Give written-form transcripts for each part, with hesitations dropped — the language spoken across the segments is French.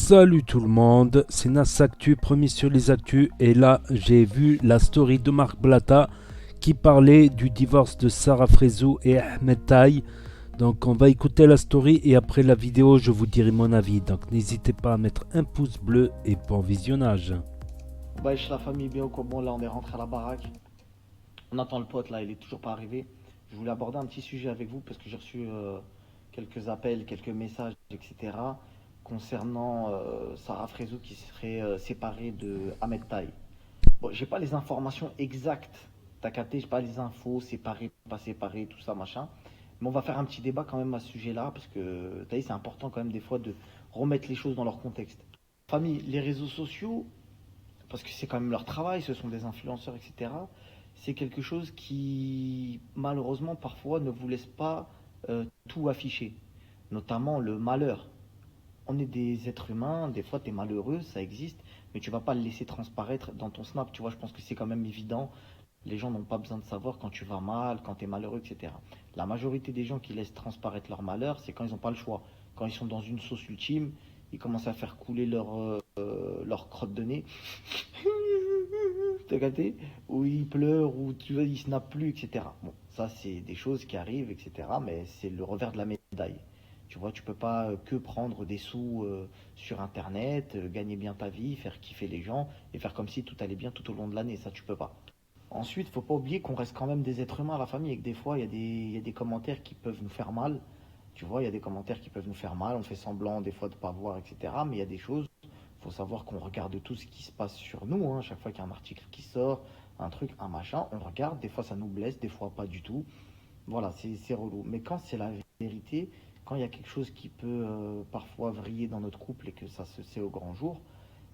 Salut tout le monde, c'est Nas Actu, premier sur les actus, et là j'ai vu la story de Marc Blatta qui parlait du divorce de Sarah Frézou et Ahmed Taï. Donc on va écouter la story et après la vidéo je vous dirai mon avis. Donc n'hésitez pas à mettre un pouce bleu et bon visionnage. Wesh, la famille bien au comment, là on est rentré à la baraque. On attend le pote là, il est toujours pas arrivé. Je voulais aborder un petit sujet avec vous parce que j'ai reçu quelques appels, quelques messages, etc. concernant Sarah Frézou qui serait séparée de Ahmed Taï. Bon, j'ai pas les informations exactes, t'as capté, j'ai pas les infos, séparées, pas séparées, tout ça, machin. Mais on va faire un petit débat quand même à ce sujet-là parce que t'as vu, c'est important quand même des fois de remettre les choses dans leur contexte. Famille, les réseaux sociaux, parce que c'est quand même leur travail, ce sont des influenceurs, etc. C'est quelque chose qui, malheureusement, parfois ne vous laisse pas tout afficher, notamment le malheur. On est des êtres humains, des fois tu es malheureux, ça existe, mais tu vas pas le laisser transparaître dans ton snap, tu vois, je pense que c'est quand même évident. Les gens n'ont pas besoin de savoir quand tu vas mal, quand tu es malheureux, etc. La majorité des gens qui laissent transparaître leur malheur, c'est quand ils n'ont pas le choix. Quand ils sont dans une sauce ultime, ils commencent à faire couler leur crotte de nez. T'as capté? Ou ils pleurent, ou tu vois, ils snappent plus, etc. Bon, ça c'est des choses qui arrivent, etc. Mais c'est le revers de la médaille. Tu vois, tu peux pas que prendre des sous sur Internet, gagner bien ta vie, faire kiffer les gens et faire comme si tout allait bien tout au long de l'année. Ça, tu peux pas. Ensuite, faut pas oublier qu'on reste quand même des êtres humains à la famille et que des fois, il y a des commentaires qui peuvent nous faire mal. Tu vois, il y a des commentaires qui peuvent nous faire mal. On fait semblant des fois de pas voir, etc. Mais il y a des choses, il faut savoir qu'on regarde tout ce qui se passe sur nous. Hein. Chaque fois qu'il y a un article qui sort, un truc, un machin, on regarde. Des fois, ça nous blesse, des fois pas du tout. Voilà, c'est relou. Mais quand c'est la vérité, quand il y a quelque chose qui peut parfois vriller dans notre couple et que ça se sait au grand jour,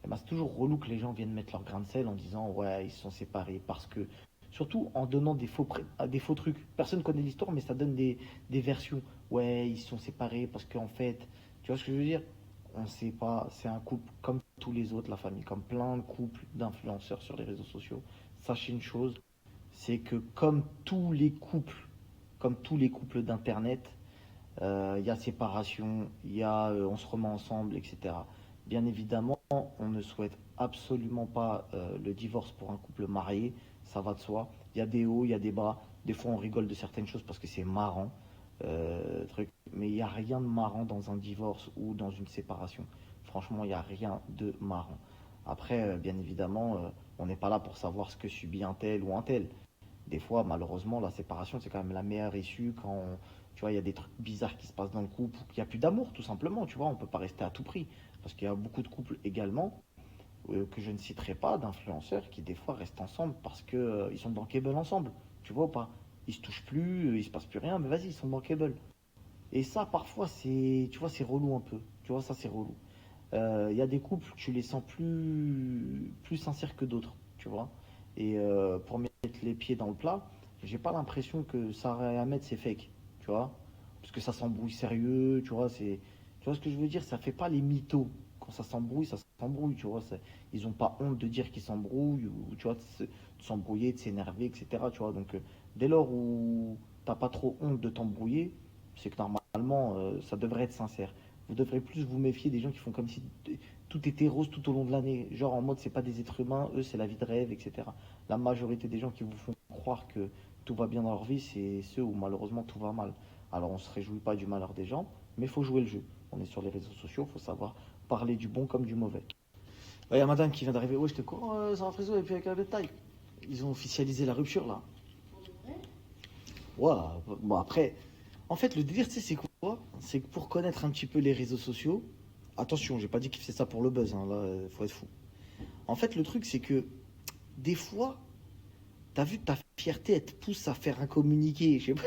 eh ben, c'est toujours relou que les gens viennent mettre leur grain de sel en disant ouais, ils se sont séparés parce que. Surtout en donnant des faux trucs. Personne ne connaît l'histoire, mais ça donne des versions. Ouais, ils se sont séparés parce qu'en fait, tu vois ce que je veux dire? On ne sait pas, c'est un couple comme tous les autres, la famille, comme plein de couples d'influenceurs sur les réseaux sociaux. Sachez une chose, c'est que comme tous les couples d'internet, il y a séparation, il y a on se remet ensemble, etc. Bien évidemment, on ne souhaite absolument pas le divorce pour un couple marié, ça va de soi. Il y a des hauts, il y a des bas. Des fois, on rigole de certaines choses parce que c'est marrant, mais il n'y a rien de marrant dans un divorce ou dans une séparation. Franchement, il n'y a rien de marrant. Après, bien évidemment, on n'est pas là pour savoir ce que subit un tel ou un tel. Des fois, malheureusement, la séparation, c'est quand même la meilleure issue quand, tu vois, il y a des trucs bizarres qui se passent dans le couple ou qu'il n'y a plus d'amour, tout simplement, tu vois, on ne peut pas rester à tout prix. Parce qu'il y a beaucoup de couples également, que je ne citerai pas, d'influenceurs qui des fois restent ensemble parce que ils sont bankable ensemble, tu vois ou pas? Ils se touchent plus, il se passe plus rien, mais vas-y, ils sont bankable. Et ça, parfois, c'est, tu vois, c'est relou un peu. Tu vois, ça, c'est relou. Il y a des couples, tu les sens plus sincères que d'autres, tu vois. Et pour mettre les pieds dans le plat, j'ai pas l'impression que Sarah et Ahmed c'est fake, tu vois. Parce que ça s'embrouille sérieux, tu vois. Tu vois ce que je veux dire? Ça fait pas les mythos. Quand ça s'embrouille, ça s'embrouille, tu vois. Ils ont pas honte de dire qu'ils s'embrouillent ou tu vois, de s'embrouiller, de s'énerver, etc. Tu vois. Donc dès lors où t'as pas trop honte de t'embrouiller, c'est que normalement ça devrait être sincère. Vous devrez plus vous méfier des gens qui font comme si tout était rose tout au long de l'année. Genre en mode c'est pas des êtres humains, eux c'est la vie de rêve, etc. La majorité des gens qui vous font croire que tout va bien dans leur vie, c'est ceux où malheureusement tout va mal. Alors on se réjouit pas du malheur des gens, mais il faut jouer le jeu. On est sur les réseaux sociaux, il faut savoir parler du bon comme du mauvais. Il y a madame qui vient d'arriver. Ouais, j'étais quoi Sarah Frézou et puis avec la bétail. Ils ont officialisé la rupture là. Ouais, bon après, en fait, le délire, tu sais, c'est quoi? C'est que pour connaître un petit peu les réseaux sociaux, attention, j'ai pas dit qu'il faisait ça pour le buzz, hein, là, faut être fou. En fait, le truc, c'est que des fois, t'as vu ta fierté, elle te pousse à faire un communiqué, je sais pas.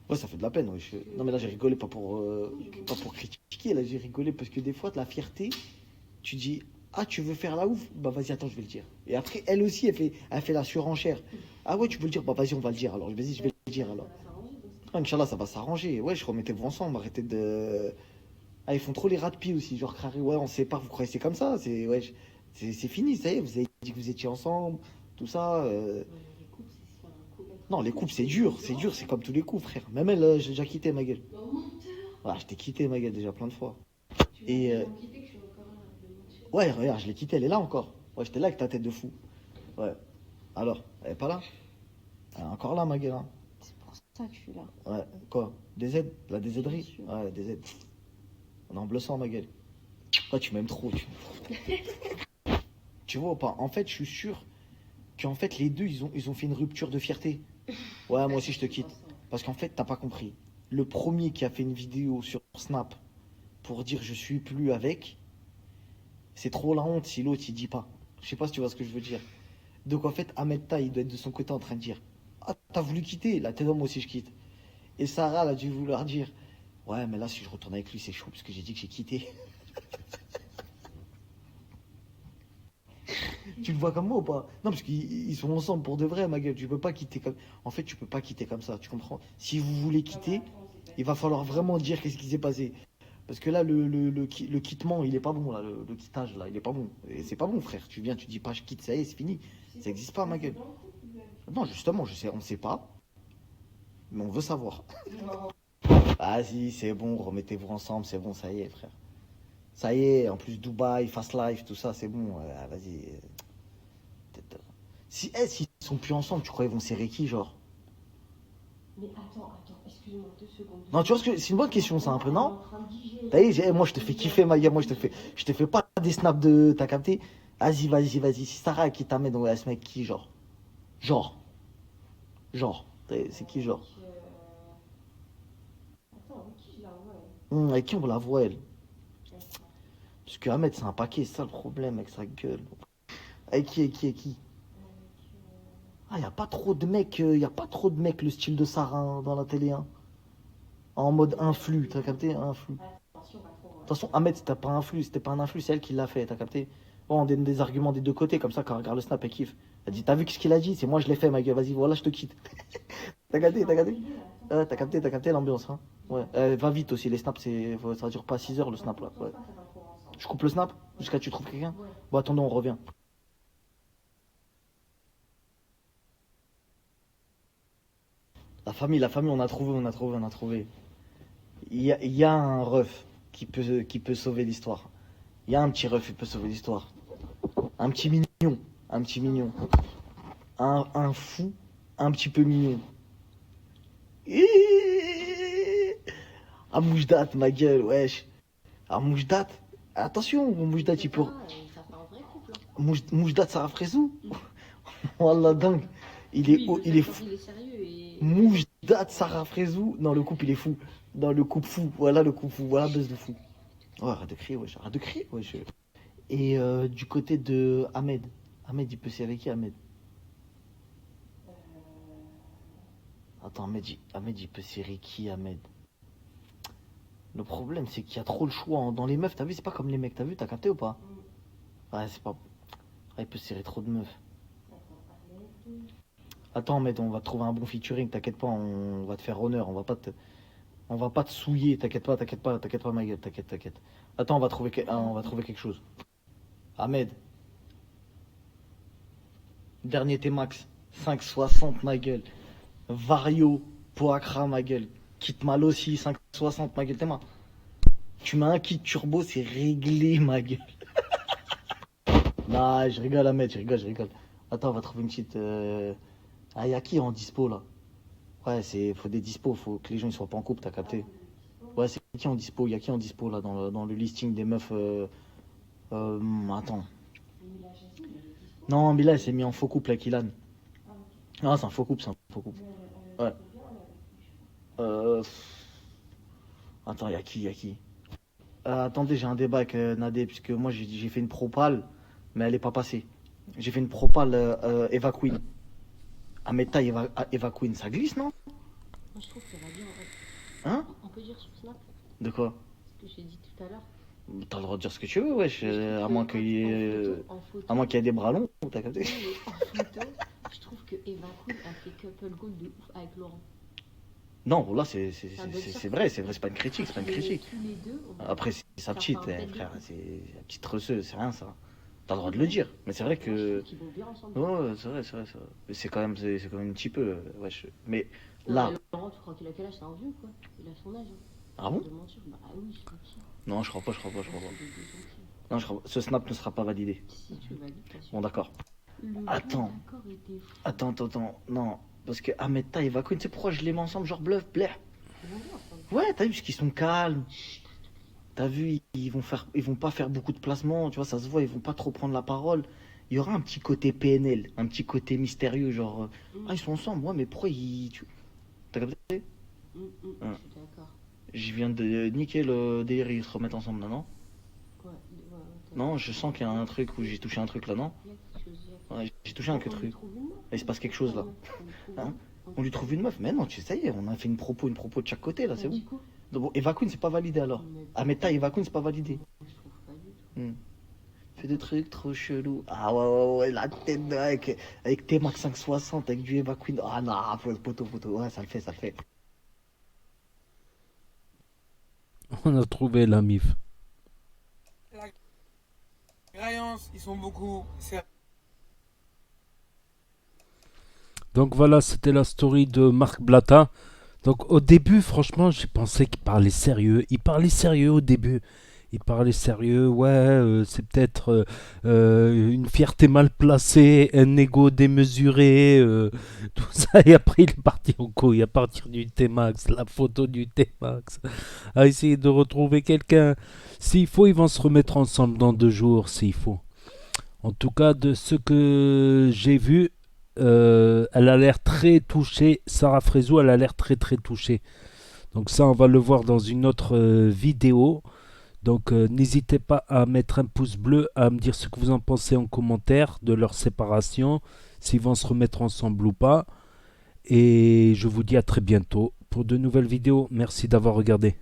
Ouais, ça fait de la peine, ouais. Non, mais là, j'ai rigolé pas pour critiquer, là, j'ai rigolé parce que des fois, de la fierté, tu dis, ah, tu veux faire la ouf? Bah, vas-y, attends, je vais le dire. Et après, elle aussi, elle fait la surenchère. Ah ouais, tu veux le dire? Bah, vas-y, on va le dire alors. Vas-y, je vais le dire alors. Ah, Inch'Allah, ça va s'arranger. Ouais, je remettez-vous ensemble, arrêtez de. Ah, ils font trop les rats de pied aussi. Genre, carré, ouais, on se sépare, vous croyez que c'est comme ça? Ouais, c'est fini, ça y est, vous avez dit que vous étiez ensemble, tout ça. Non, les couples, c'est dur, c'est comme tous les couples, frère. Même elle, j'ai déjà quitté ma gueule. Ouais, je t'ai quitté, ma gueule, déjà plein de fois. Tu viens Et tellement quitter que je suis encore là à me mentir. ouais, regarde, je l'ai quitté, elle est là encore. Ouais, j'étais là avec ta tête de fou. Ouais. Alors, elle est pas là? Elle est encore là, ma gueule, hein. C'est pour ça que je suis là. Ouais, quoi? DZ? La Bien DZ-erie? sûr. Ouais, la DZ. On est en bleu sang, ma gueule. Ouais, tu m'aimes trop, tu vois ou pas? En fait, je suis sûr qu'en fait, les deux, ils ont fait une rupture de fierté. Ouais, moi aussi, je te quitte. Parce qu'en fait, t'as pas compris. Le premier qui a fait une vidéo sur Snap pour dire je suis plus avec, c'est trop la honte si l'autre il dit pas. Je sais pas si tu vois ce que je veux dire. Donc en fait, Ahmed Ta, il doit être de son côté en train de dire ah, t'as voulu quitter? Là, t'es dans moi aussi, je quitte. Et Sarah, elle a dû vouloir dire ouais, mais là, si je retourne avec lui, c'est chaud parce que j'ai dit que j'ai quitté. Tu le vois comme moi ou pas? Non, parce qu'ils sont ensemble pour de vrai, ma gueule. Tu peux pas quitter comme. En fait, tu peux pas quitter comme ça, tu comprends? Si vous voulez quitter, il va falloir vraiment dire qu'est-ce qui s'est passé. Parce que là, le quittement, il est pas bon, là. Le quittage, là, il est pas bon. Et c'est pas bon, frère. Tu viens, tu dis pas je quitte, ça y est, c'est fini. Ça existe pas, ma gueule. Non, justement, je sais, on sait pas, mais on veut savoir. Vas-y, c'est bon, remettez-vous ensemble, c'est bon, ça y est, frère. Ça y est, en plus Dubaï, Fast Life, tout ça, c'est bon. Vas-y. Si, s'ils sont plus ensemble, tu crois qu'ils vont serrer qui, genre? Mais attends, excuse-moi 2 secondes. Non, tu vois, c'est une bonne question, ça, un peu, Elle est non? en train de digérer. T'as vu, moi, je te fais kiffer, ma gueule, moi, je te fais pas des snaps de. T'as capté? Vas-y. Si Sarah qui t'amène, ouais, ce mec qui, genre? Genre. Genre. C'est qui, genre? Attends, avec qui je la vois Avec qui on la voit, elle? Parce que Ahmed, c'est un paquet, c'est ça le problème avec sa gueule. Avec qui? Ah, y a pas trop de mecs, le style de Sarah hein, dans la télé, hein. En mode influx, t'as capté? Influx. Attention, pas trop. De toute façon, Ahmed, c'était pas un influx, c'est elle qui l'a fait, t'as capté? Bon, on donne des arguments des deux côtés, comme ça, quand on regarde le snap, elle kiffe. Elle dit, t'as vu ce qu'il a dit? C'est moi, je l'ai fait, ma gueule, vas-y, voilà, je te quitte. T'as capté l'ambiance, hein? Ouais, va vite aussi, les snaps, ça dure pas 6 heures le snap là. Ouais. Je coupe le snap jusqu'à ce que tu trouves quelqu'un? Bon, attendons, on revient. La famille, on a trouvé. Il y a un ref qui peut sauver l'histoire. Il y a un petit ref qui peut sauver l'histoire. Un petit mignon, un petit mignon. Un fou, un petit peu mignon. Ah, Moujdat, ma gueule, wesh. Ah, Moujdat, attention, Moujdat, il peut. Ça fait un vrai couple. Moujdat Sarah Frezou. Wallah, dingue. Il est fou. Il est sérieux et. Moujdat Sarah Frezou. Non, le couple, il est fou. Non, le couple fou. Voilà le couple fou. Voilà buzz de fou. Oh, arrête de crier, wesh. Arrête de crier, wesh. Et du côté de Ahmed. Ahmed, il peut serrer qui, Ahmed? Attends, Ahmed, il peut serrer qui, Ahmed? Le problème, c'est qu'il y a trop le choix dans les meufs. T'as vu, c'est pas comme les mecs. T'as vu, t'as capté ou pas? Ouais, c'est pas. Ah, il peut serrer trop de meufs. Attends, Ahmed, on va te trouver un bon featuring. T'inquiète pas, on va te faire honneur. On va pas te souiller. T'inquiète pas, ma gueule. T'inquiète. Attends, on va trouver quelque chose. Ahmed, dernier T-Max. 5,60 ma gueule. Vario, Poacra ma gueule. Kit mal aussi, 5,60 ma gueule. T'es ma. Tu mets un kit turbo, c'est réglé ma gueule. Nah, je rigole, Ahmed, je rigole. Attends, on va trouver une petite. Ah, y'a qui en dispo là? Ouais, faut des dispos, faut que les gens ils soient pas en couple, t'as capté? Ouais, c'est qui en dispo? Y'a qui en dispo là dans le listing des meufs attends. Non, mais là, elle s'est mis en faux couple avec Ilan. Ah, c'est un faux couple. Ouais. Euh... Attends, y'a qui? Attendez, j'ai un débat avec Nadé, puisque moi j'ai fait une propale, mais elle est pas passée. J'ai fait une propale Eva Queen. Ameta Eva Queen, ça glisse, non? Moi, je trouve qu'elle va bien en fait. Hein? On peut dire sur Snap De quoi? ce que j'ai dit tout à l'heure. T'as le droit de dire ce que tu veux, wesh, à moins qu'il y ait... À moins qu'il y ait des bras longs, t'as capté? En photo, je trouve que Eva Queen a fait couple goal de ouf avec Laurent. Non, là, c'est vrai, c'est pas une critique, Tous les deux. Après, c'est sa petite, frère, c'est la petite trosseuse, c'est rien ça. T'as le droit de le dire, mais c'est vrai que... Ils vont bien ensemble. Ouais, c'est vrai. Mais c'est quand même un petit peu, wesh. Mais là... Laurent, tu crois qu'il a quel âge? C'est un vieux quoi. Il a son âge. Hein. Ah bon? De mentir. Bah oui, je mentir. Non, je crois pas, je crois pas, je crois C'est pas. des gentils. Non, je crois pas. Ce snap ne sera pas validé. Si tu valides, t'as sûr. Bon, d'accord. Le bon Attends. d'accord était fou. Attends. Non. Parce que Ahmed Ta et Vakoun, tu sais pourquoi je les mets ensemble, genre bluff, blair? Ouais, t'as vu, parce qu'ils sont calmes. T'as vu, ils vont pas faire beaucoup de placements, tu vois, ça se voit, ils vont pas trop prendre la parole. Il y aura un petit côté PNL, un petit côté mystérieux, genre, ah, ils sont ensemble, ouais, mais pourquoi T'as capté? Je Hein. suis d'accord. Je viens de niquer le délire, ils se remettent ensemble là, non? Ouais, Non, je sens qu'il y a un truc où j'ai touché un truc là, non? il y a quelque chose. Ouais, j'ai touché un que On lui truc. trouve une meuf. Et il se passe quelque chose là. On lui trouve Hein? une- On lui trouve une meuf, mais non, ça y est, on a fait une propos de chaque côté là, c'est Du bon. coup, Donc, bon, Eva Queen, c'est pas validé alors. mais Ahmed Ta et Eva Queen, c'est pas validé. je trouve pas du tout. Fais des trucs trop chelous. Ah ouais, la tête avec T-Max 560, avec du Eva Queen. Ah non, photo. Ouais, ça le fait. On a trouvé la mif. La Graillance, ils sont beaucoup. C'est Donc voilà, c'était la story de Marc Blatta. Donc au début, franchement, j'ai pensé qu'il parlait sérieux. Il parlait sérieux au début. Il parlait sérieux, ouais, c'est peut-être une fierté mal placée, un ego démesuré, tout ça. Et après, il est parti en couille à partir du T-Max, la photo du T-Max, à essayer de retrouver quelqu'un. S'il faut, ils vont se remettre ensemble dans 2 jours, s'il faut. En tout cas, de ce que j'ai vu, elle a l'air très touchée. Sarah Frézou, elle a l'air très très touchée. Donc ça, on va le voir dans une autre vidéo. Donc n'hésitez pas à mettre un pouce bleu, à me dire ce que vous en pensez en commentaire de leur séparation, s'ils vont se remettre ensemble ou pas. Et je vous dis à très bientôt pour de nouvelles vidéos. Merci d'avoir regardé.